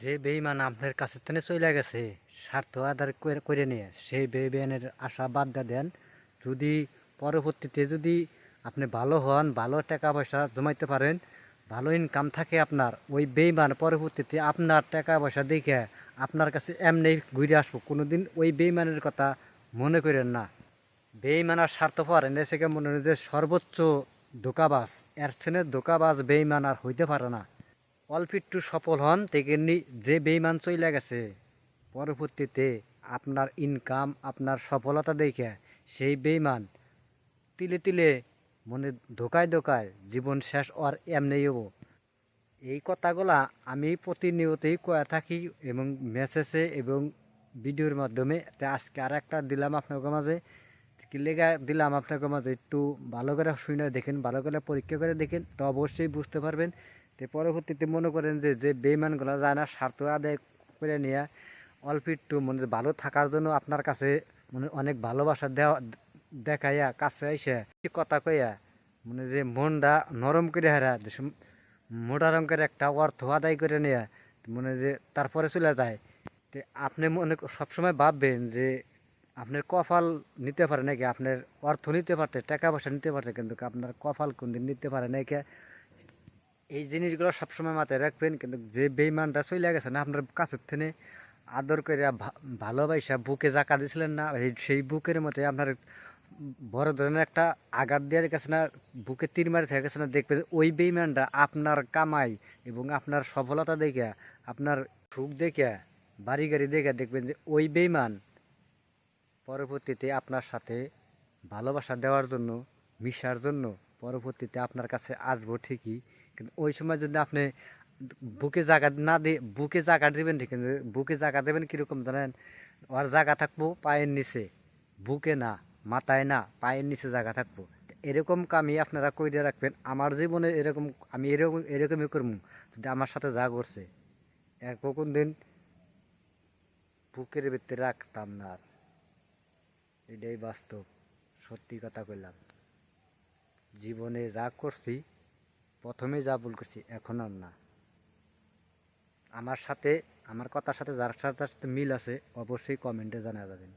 যে বেঈমান আপনার কাছে থেকে চলে গেছে স্বার্থ আদায় করে নিয়ে সেই বেঈমানের আশা বাদ দেন। যদি পরবর্তীতে যদি আপনি ভালো হন, ভালো টাকা পয়সা জমাইতে পারেন, ভালো ইনকাম থাকে আপনার, ওই বেঈমান পরবর্তীতে আপনার টাকা পয়সা দেখে আপনার কাছে এমনি ঘুরে আসবো। কোনোদিন ওই বেঈমানের কথা মনে করেন না। বেঈমান আর স্বার্থপর এনে থেকে মনে হয় যে সর্বোচ্চ ধোঁকাবাজ, এর চেয়ে ধোঁকাবাজ বেঈমান আর হইতে পারে না। অল্প একটু সফল হন তেমনি যে বেঈমান চলে গেছে পরবর্তীতে আপনার ইনকাম আপনার সফলতা দেখে সেই বেঈমান তিলে তিলে মনে ধোকায় ধোকায় জীবন শেষ আর এমনি হবো। এই কথাগুলা আমি প্রতিনিয়তই কয়ে থাকি এবং মেসেজে এবং ভিডিওর মাধ্যমে। তা আজকে আর একটা দিলাম আপনাদের মাঝে। কি লেগা দিলাম আপনাদের মাঝে, একটু ভালো করে শুনে দেখেন, ভালো করে পরীক্ষা করে দেখেন, তো অবশ্যই বুঝতে পারবেন। তো পরবর্তীতে মনে করেন যে যে বেইমানগুলো যায় না স্বার্থ আদায় করে নিয়ে অল্প একটু মনে ভালো থাকার জন্য আপনার কাছে মনে অনেক ভালোবাসা দেওয়া দেখাইয়া কাছে এসে কথা কইয়া মানে যে মনটা নরম করে হারা মোটা অঙ্কের একটা অর্থ আদায় করে নিয়ে মনে যে তারপরে চলে যায়। তো আপনি মনে সবসময় ভাববেন যে আপনার কপাল নিতে পারে নাকি, আপনার অর্থ নিতে পারতে, টাকা পয়সা নিতে পারতে, কিন্তু আপনার কপাল কোনদিন নিতে পারে নাকি। এই জিনিসগুলো সবসময় মাথায় রাখবেন। কিন্তু যে বেইমানটা চলে গেছে না আপনার কাছের থেকে আদর করে ভালোবাসা বুকে জাকা দিয়েছিলেন না, সেই বুকের মধ্যে আপনার বড় ধরনের একটা আঘাত দেওয়ার গেছে না, বুকে তীর মারি থেকে গেছে না, দেখবে ওই বেইমানটা আপনার কামাই এবং আপনার সফলতা দেখে, আপনার সুখ দেখে, বাড়ি গাড়ি দেখে দেখবেন যে ওই বেইমান পরবর্তীতে আপনার সাথে ভালোবাসা দেওয়ার জন্য, মিশার জন্য পরবর্তীতে আপনার কাছে আসবো ঠিকই। কিন্তু ওই সময় যদি আপনি বুকে জায়গা না দিয়ে বুকে জায়গা দেবেন ঠিক, কিন্তু বুকে জায়গা দেবেন কীরকম জানেন, ওর জায়গা থাকবো পায়ের নিচে, বুকে না, মাথায় না, পায়ের নিচে জায়গা থাকবো। এরকম কামই আপনারা করে রাখবেন। আমার জীবনে এরকম আমি এরকমই করবো যদি আমার সাথে যা করছে এক কোন দিন বুকের ভিতরে রাখতাম না। এটাই বাস্তব, সত্যি কথা কইলাম। জীবনে যা করছি, প্রথমে যা ভুল করছি, এখন আর না। আমার সাথে আমার কথার সাথে যার সাথে মিল আছে অবশ্যই কমেন্টে জানা যাবেন।